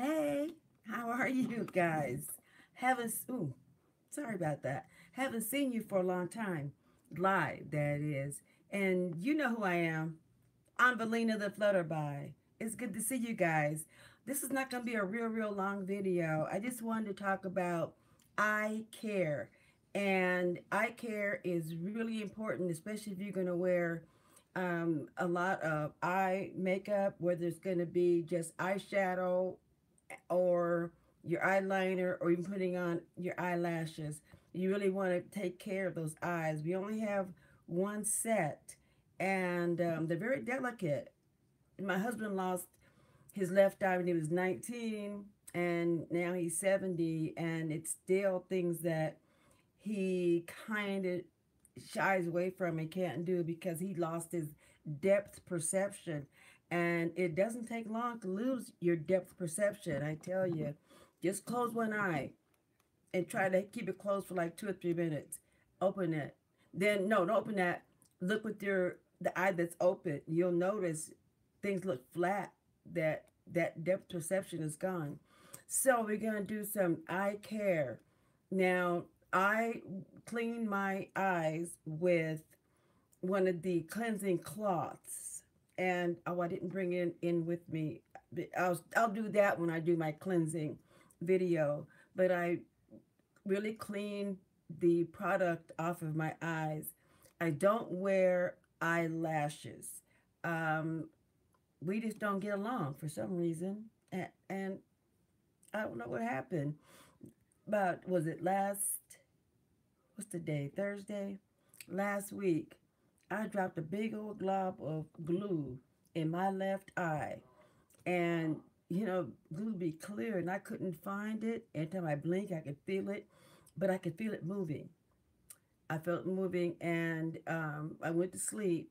Hey, how are you guys? Ooh, sorry about that. Haven't seen you for a long time. Live, that is. And you know who I am. I'm Valina the Flutterby. It's good to see you guys. This is not going to be a real long video. I just wanted to talk about eye care. And eye care is really important, especially if you're going to wear a lot of eye makeup, whether it's going to be just eyeshadow or your eyeliner or even putting on your eyelashes. You really want to take care of those eyes. We only have one set and they're very delicate. My husband lost his left eye when he was 19 and now he's 70 and it's still things that he kind of shies away from and can't do because he lost his depth perception. And it doesn't take long to lose your depth perception, I tell you. Just close one eye and try to keep it closed for like 2 or 3 minutes. Open it. Then, no, don't open that. Look with the eye that's open. You'll notice things look flat, that depth perception is gone. So we're going to do some eye care. Now, I clean my eyes with one of the cleansing cloths. And oh, I didn't bring it in with me. I'll do that when I do my cleansing video. But I really clean the product off of my eyes. I don't wear eyelashes. Um, we just don't get along for some reason. And I don't know what happened. But was it what's the day? Thursday? Last week, I dropped a big old glob of glue in my left eye. And, glue be clear and I couldn't find it. Anytime I blink, I could feel it, but I could feel it moving. I felt it moving and I went to sleep.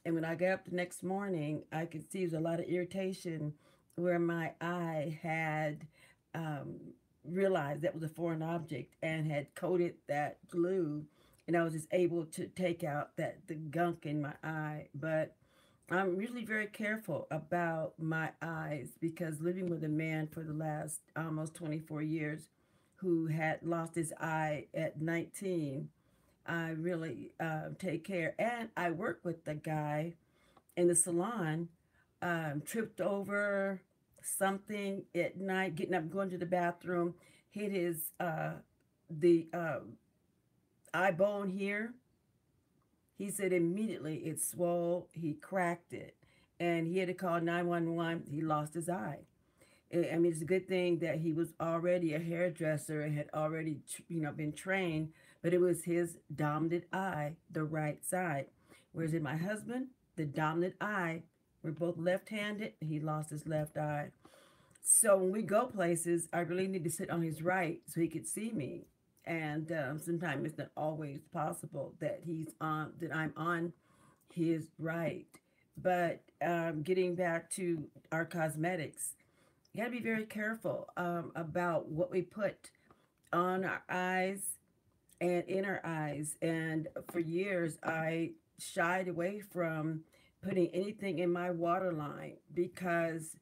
And when I got up the next morning, I could see there was a lot of irritation where my eye had um, realized that was a foreign object and had coated that glue. And I was just able to take out the gunk in my eye. But I'm usually very careful about my eyes because living with a man for the last almost 24 years who had lost his eye at 19, I really take care. And I work with the guy in the salon, tripped over something at night, getting up, going to the bathroom, hit his the eye bone here. He said immediately it swole. He cracked it, and he had to call 911. He lost his eye. I mean, it's a good thing that he was already a hairdresser and had already, been trained. But it was his dominant eye, the right side. Whereas in my husband, the dominant eye, we're both left-handed. He lost his left eye. So when we go places, I really need to sit on his right so he could see me. And sometimes it's not always possible that I'm on his right. But getting back to our cosmetics, you got to be very careful about what we put on our eyes and in our eyes. And for years, I shied away from putting anything in my waterline because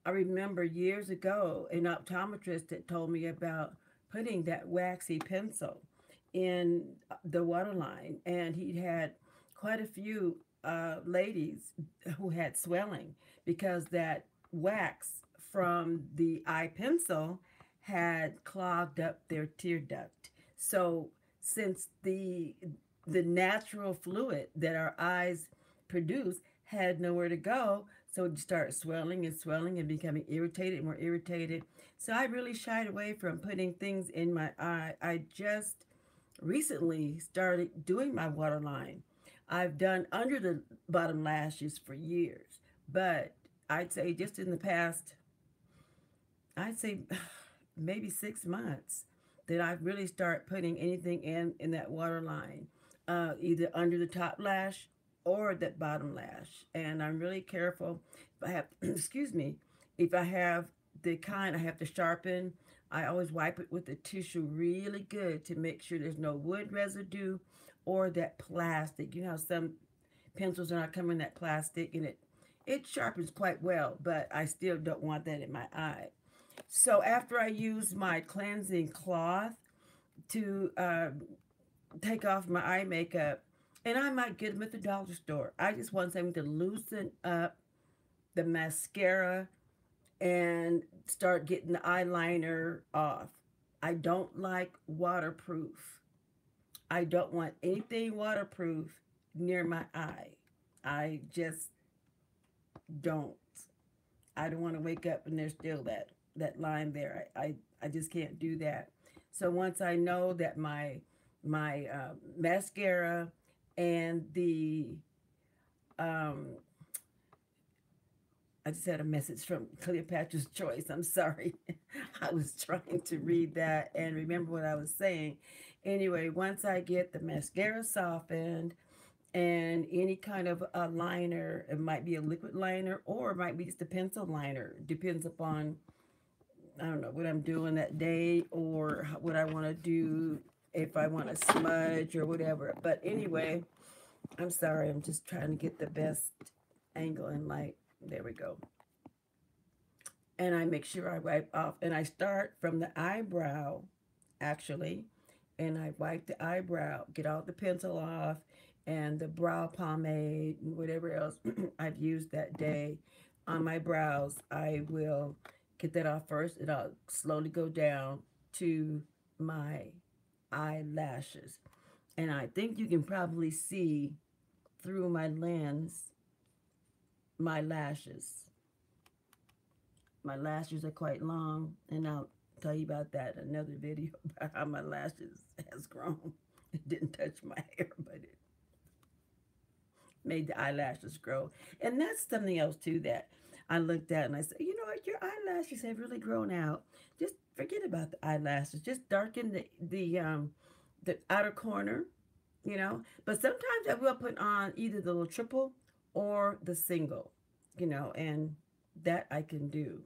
I remember years ago an optometrist had told me about putting that waxy pencil in the waterline, and he'd had quite a few ladies who had swelling because that wax from the eye pencil had clogged up their tear duct. So since the natural fluid that our eyes produce had nowhere to go, so it started swelling and swelling and becoming irritated and more irritated. So I really shied away from putting things in my eye. I just recently started doing my waterline. I've done under the bottom lashes for years, but I'd say just in the past, I'd say maybe 6 months that I've really start putting anything in that waterline, either under the top lash or that bottom lash. And I'm really careful. If I have, excuse me, if I have the kind I have to sharpen, I always wipe it with the tissue really good to make sure there's no wood residue or that plastic. You know how some pencils are not coming in that plastic and it sharpens quite well, but I still don't want that in my eye. So after I use my cleansing cloth to take off my eye makeup, and I might get them at the dollar store. I just want something to loosen up the mascara and start getting the eyeliner off. I don't like waterproof. I don't want anything waterproof near my eye. I just don't. I don't want to wake up and there's still that line there. I just can't do that. So once I know that my mascara and the um, I just had a message from Cleopatra's Choice. I'm sorry. I was trying to read that and remember what I was saying. Anyway, once I get the mascara softened and any kind of a liner, it might be a liquid liner or it might be just a pencil liner. Depends upon, I don't know, what I'm doing that day or what I want to do, if I want to smudge or whatever. But anyway, I'm sorry. I'm just trying to get the best angle and light. There we go. And I make sure I wipe off. And I start from the eyebrow, actually. And I wipe the eyebrow, get all the pencil off, and the brow pomade, and whatever else I've used that day on my brows. I will get that off first, and I'll slowly go down to my eyelashes. And I think you can probably see through my lens my lashes. My lashes are quite long, and I'll tell you about that in another video about how my lashes has grown. It didn't touch my hair, but it made the eyelashes grow. And that's something else too that I looked at and I said, you know what, your eyelashes have really grown out. Just forget about the eyelashes. Just darken the outer corner, you know. But sometimes I will put on either the little triple or the single, you know, and that I can do.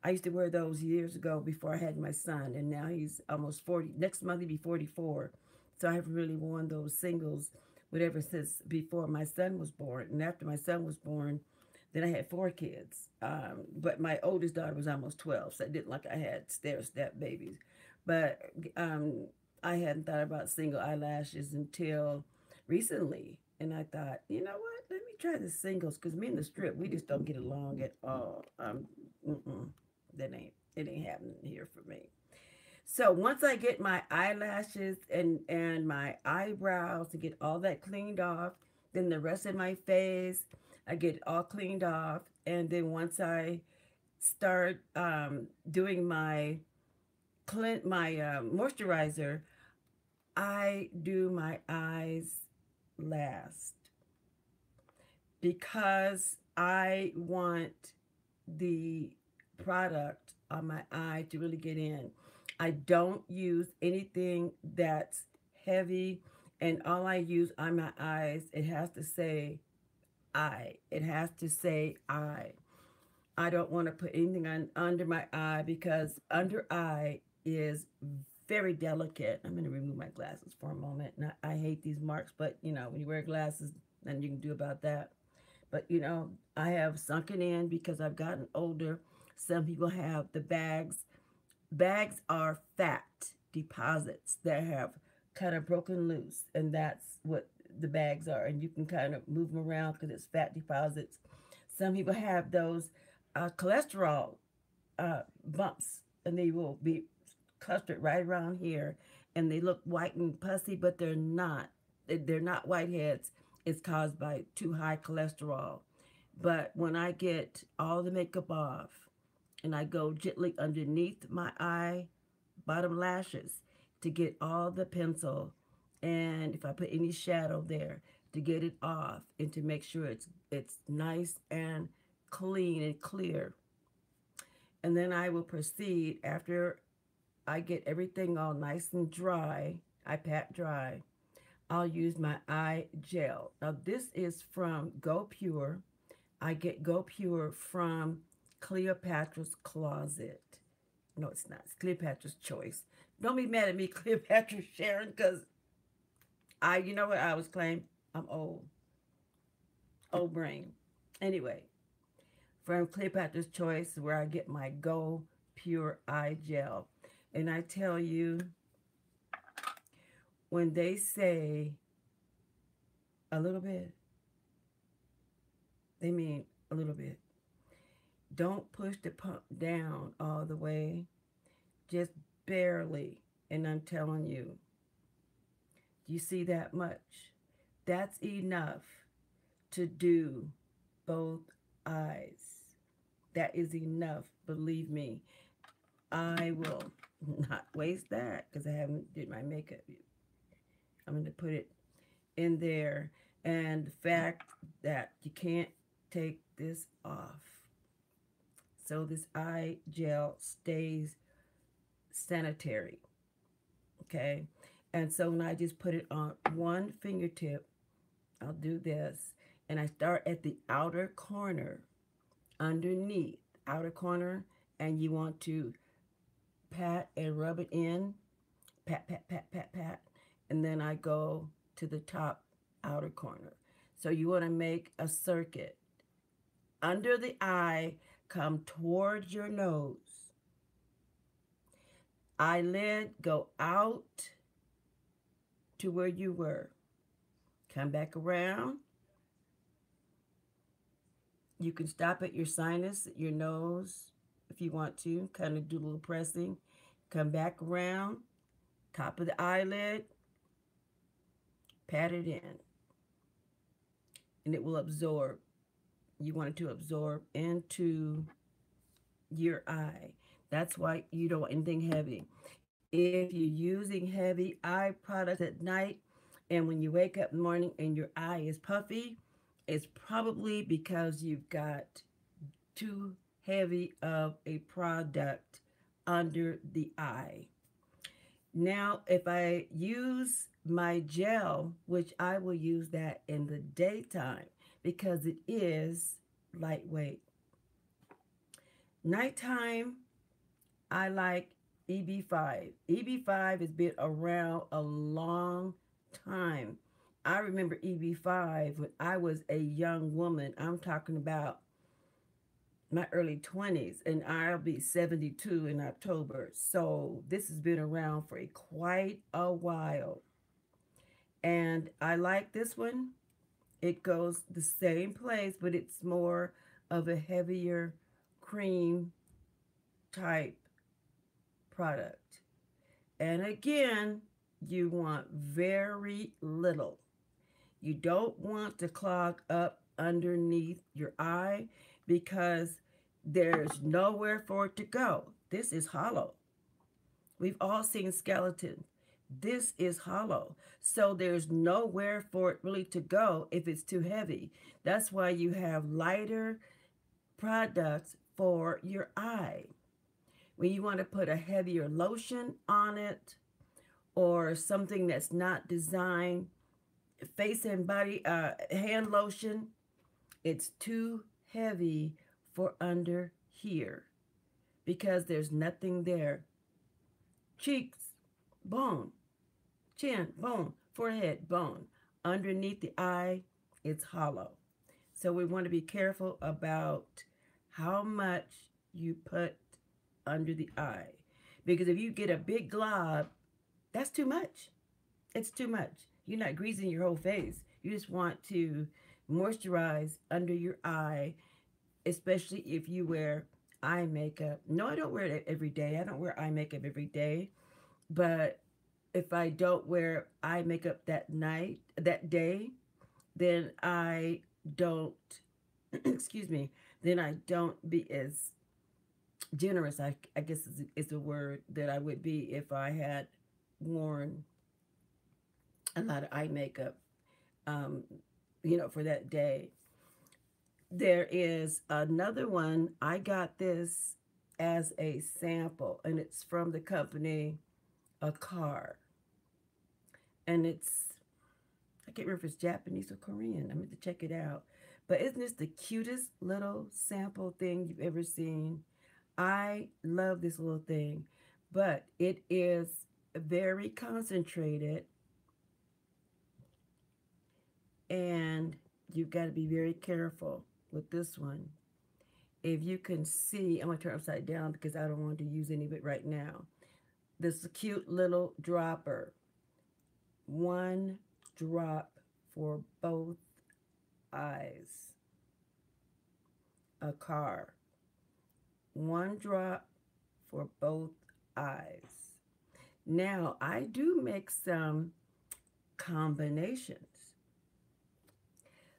I used to wear those years ago before I had my son, and now he's almost 40. Next month he'll be 44. So I haven't really worn those singles, whatever, since before my son was born. And after my son was born, then I had four kids. But my oldest daughter was almost 12, so I didn't like I had stair step babies. But I hadn't thought about single eyelashes until recently. And I thought, you know what? Let me try the singles because me and the strip, we just don't get along at all. It ain't happening here for me. So once I get my eyelashes and my eyebrows to get all that cleaned off, then the rest of my face, I get it all cleaned off. And then once I start doing my moisturizer, I do my eyes last because I want the product on my eye to really get in. I don't use anything that's heavy, and all I use on my eyes, it has to say eye. It has to say eye. I don't want to put anything on under my eye because under eye is very delicate. I'm going to remove my glasses for a moment. And I hate these marks, but you know, when you wear glasses, nothing you can do about that. But you know, I have sunken in because I've gotten older. Some people have the bags. Bags are fat deposits that have kind of broken loose, and that's what the bags are. And you can kind of move them around because it's fat deposits. Some people have those cholesterol bumps, and they will be clustered right around here, and they look white and pussy, but they're not. They're not whiteheads. It's caused by too high cholesterol. But when I get all the makeup off and I go gently underneath my eye bottom lashes to get all the pencil, and if I put any shadow there, to get it off and to make sure it's nice and clean and clear. And then I will proceed after I get everything all nice and dry. I pat dry. I'll use my eye gel. Now this is from Go Pure. I get Go Pure from Cleopatra's Closet. No, it's not. It's Cleopatra's Choice. Don't be mad at me, Cleopatra Sharon, because you know what I was claiming? I'm old. Brain. Anyway, from Cleopatra's Choice, where I get my Go Pure Eye Gel. And I tell you, when they say a little bit, they mean a little bit. Don't push the pump down all the way, just barely. And I'm telling you, you see that much? That's enough to do both eyes. That is enough, believe me. I will not waste that because I haven't did my makeup. I'm going to put it in there. And the fact that you can't take this off. So this eye gel stays sanitary. Okay. And so when I just put it on one fingertip, I'll do this. And I start at the outer corner, underneath, outer corner, and you want to pat and rub it in. Pat, pat, pat, pat, pat. And then I go to the top outer corner. So you want to make a circuit. Under the eye, come towards your nose. Eyelid, go out to where you were. Come back around. You can stop at your sinus, your nose, if you want to. Kind of do a little pressing. Come back around. Top of the eyelid. Pat it in. And it will absorb. You want it to absorb into your eye. That's why you don't want anything heavy. If you're using heavy eye products at night and when you wake up in the morning and your eye is puffy, it's probably because you've got too heavy of a product under the eye. Now, if I use my gel, which I will use that in the daytime because it is lightweight. Nighttime, I like EB5. EB5 has been around a long time. I remember EB5 when I was a young woman. I'm talking about my early 20s, and I'll be 72 in October. So this has been around for quite a while. And I like this one. It goes the same place, but it's more of a heavier cream type product. And again, you want very little. You don't want to clog up underneath your eye because there's nowhere for it to go. This is hollow. We've all seen skeletons. This is hollow. So there's nowhere for it really to go if it's too heavy. That's why you have lighter products for your eye. When you want to put a heavier lotion on it or something that's not designed, face and body, hand lotion, it's too heavy for under here because there's nothing there. Cheeks, bone. Chin, bone. Forehead, bone. Underneath the eye, it's hollow. So we want to be careful about how much you put under the eye. Because if you get a big glob, that's too much. It's too much. You're not greasing your whole face. You just want to moisturize under your eye, especially if you wear eye makeup. No, I don't wear it every day. I don't wear eye makeup every day. But if I don't wear eye makeup that day, then I don't, excuse me, then I don't be as generous, I guess is the word that I would be if I had worn a lot of eye makeup, um, for that day. There is another one. I got this as a sample, and it's from the company Akar. And I can't remember if it's Japanese or Korean. I'm going to check it out. But isn't this the cutest little sample thing you've ever seen? I love this little thing, but it is very concentrated, and you've got to be very careful with this one. If you can see, I'm going to turn upside down because I don't want to use any of it right now. This cute little dropper. One drop for both eyes. A car. One drop for both eyes. Now, I do make some combinations.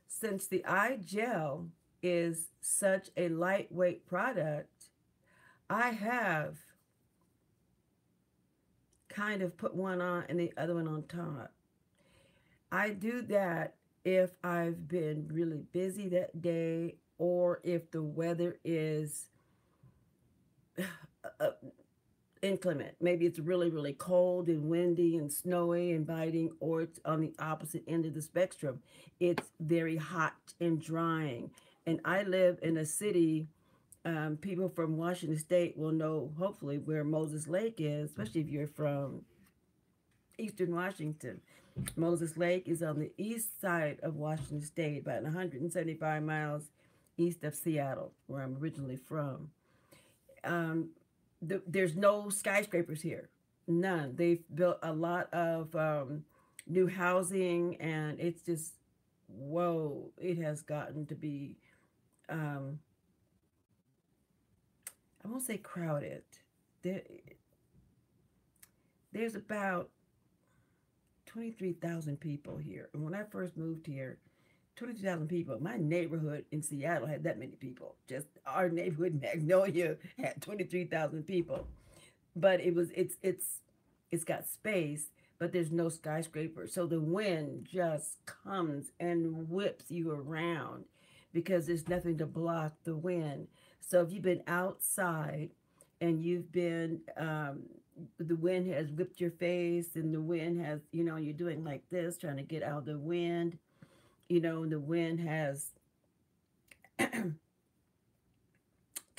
Since the eye gel is such a lightweight product, I have kind of put one on and the other one on top. I do that if I've been really busy that day or if the weather is uh, inclement. Maybe it's really, really cold and windy and snowy and biting, or it's on the opposite end of the spectrum. It's very hot and drying. And I live in a city, people from Washington State will know, hopefully, where Moses Lake is, especially if you're from Eastern Washington. Moses Lake is on the east side of Washington State, about 175 miles east of Seattle, where I'm originally from. Um, there's no skyscrapers here, none. They've built a lot of new housing, and it's just whoa. It has gotten to be, um, I won't say crowded. There, there's about 23,000 people here. And when I first moved here, 22,000 people. My neighborhood in Seattle had that many people. Just our neighborhood, Magnolia, had 23,000 people. But it's got space, but there's no skyscraper. So the wind just comes and whips you around because there's nothing to block the wind. So if you've been outside and you've been the wind has whipped your face and the wind has, you're doing like this trying to get out of the wind, and the wind has kind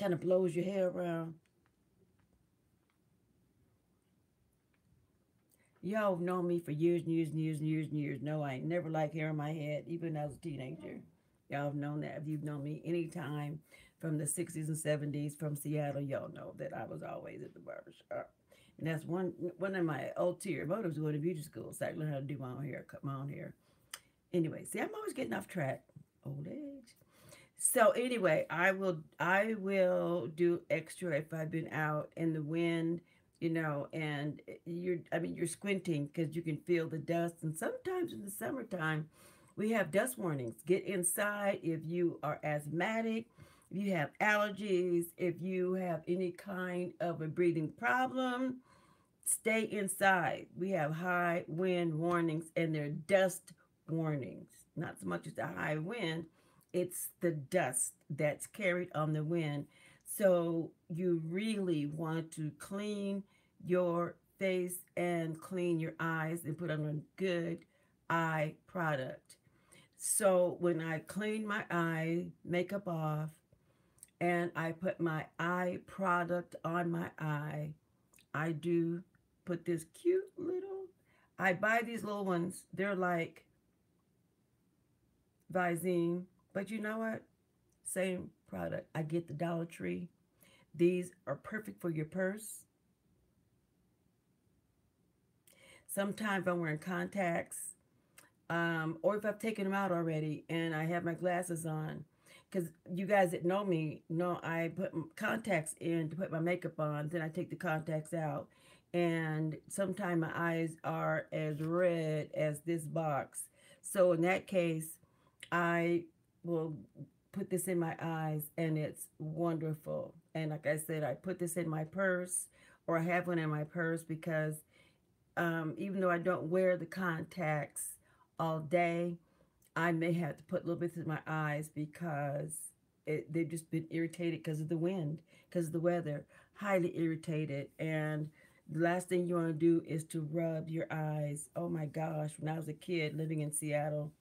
of blows your hair around. Y'all have known me for years and years and years and years and years. No, I ain't never liked hair on my head, even when I was a teenager. Y'all have known that. If you've known me anytime from the 60s and 70s from Seattle, y'all know that I was always at the barber shop. And that's one of my ulterior motives going to beauty school, so I learned how to do my own hair, cut my own hair. Anyway, see, I'm always getting off track. Old age. So anyway, I will do extra if I've been out in the wind, and you're squinting because you can feel the dust. And sometimes in the summertime, we have dust warnings. Get inside if you are asthmatic, if you have allergies, if you have any kind of a breathing problem, stay inside. We have high wind warnings and they're dust warnings. Not so much as the high wind, it's the dust that's carried on the wind. So you really want to clean your face and clean your eyes and put on a good eye product. So when I clean my eye, makeup off, and I put my eye product on my eye, I do put this cute little, I buy these little ones. They're like Visine, but you know what? Same product. I get the Dollar Tree. These are perfect for your purse. Sometimes I'm wearing contacts, or if I've taken them out already and I have my glasses on. Because you guys that know me know I put contacts in to put my makeup on, then I take the contacts out. And sometimes my eyes are as red as this box. So in that case, I will put this in my eyes and it's wonderful. And like I said, I put this in my purse or I have one in my purse because even though I don't wear the contacts all day, I may have to put little bits in my eyes because they've just been irritated because of the wind, because of the weather, highly irritated. And the last thing you want to do is to rub your eyes. Oh my gosh, when I was a kid living in Seattle,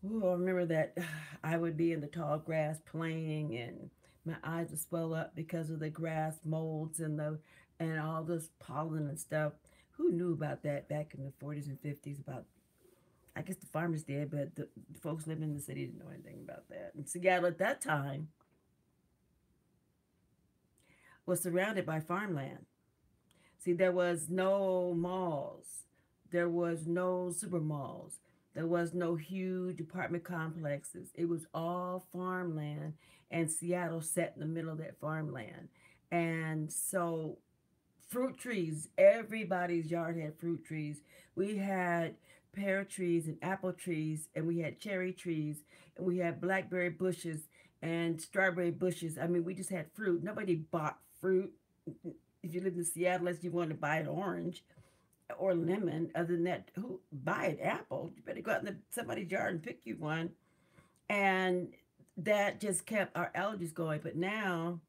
ooh, I remember that I would be in the tall grass playing and my eyes would swell up because of the grass molds and all this pollen and stuff. Who knew about that back in the 40s and 50s about I guess the farmers did, but the folks living in the city didn't know anything about that. In Seattle at that time, was surrounded by farmland. See, there was no malls, there was no super malls, there was no huge apartment complexes. It was all farmland, and Seattle sat in the middle of that farmland. And so, fruit trees, everybody's yard had fruit trees. We had pear trees and apple trees, and we had cherry trees, and we had blackberry bushes and strawberry bushes. I mean, we just had fruit. Nobody bought fruit if you lived in Seattle unless you wanted to buy an orange or lemon. Other than that, who buy an apple? You better go out in somebody's yard and pick you one. And that just kept our allergies going. But now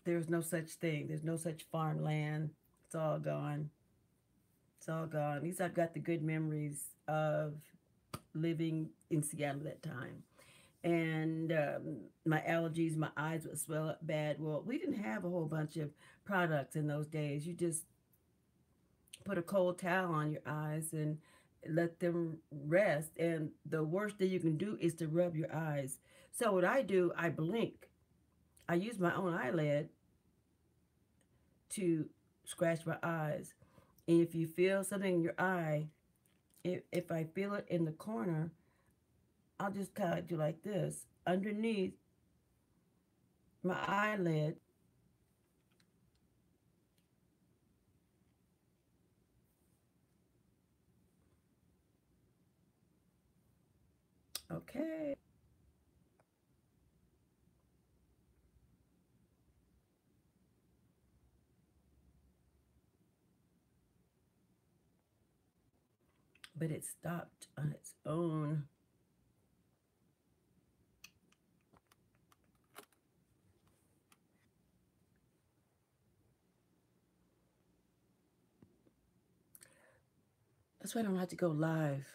there's no such thing. There's no such farmland. It's all gone. It's all gone. At least I've got the good memories of living in Seattle at that time. And my allergies, my eyes would swell up bad. Well, we didn't have a whole bunch of products in those days. You just put a cold towel on your eyes and let them rest. And the worst thing you can do is to rub your eyes. So what I do, I blink. I use my own eyelid to scratch my eyes. And if you feel something in your eye, if I feel it in the corner, I'll just kind of do like this underneath my eyelid. Okay. But it stopped on its own. That's why I don't have to go live.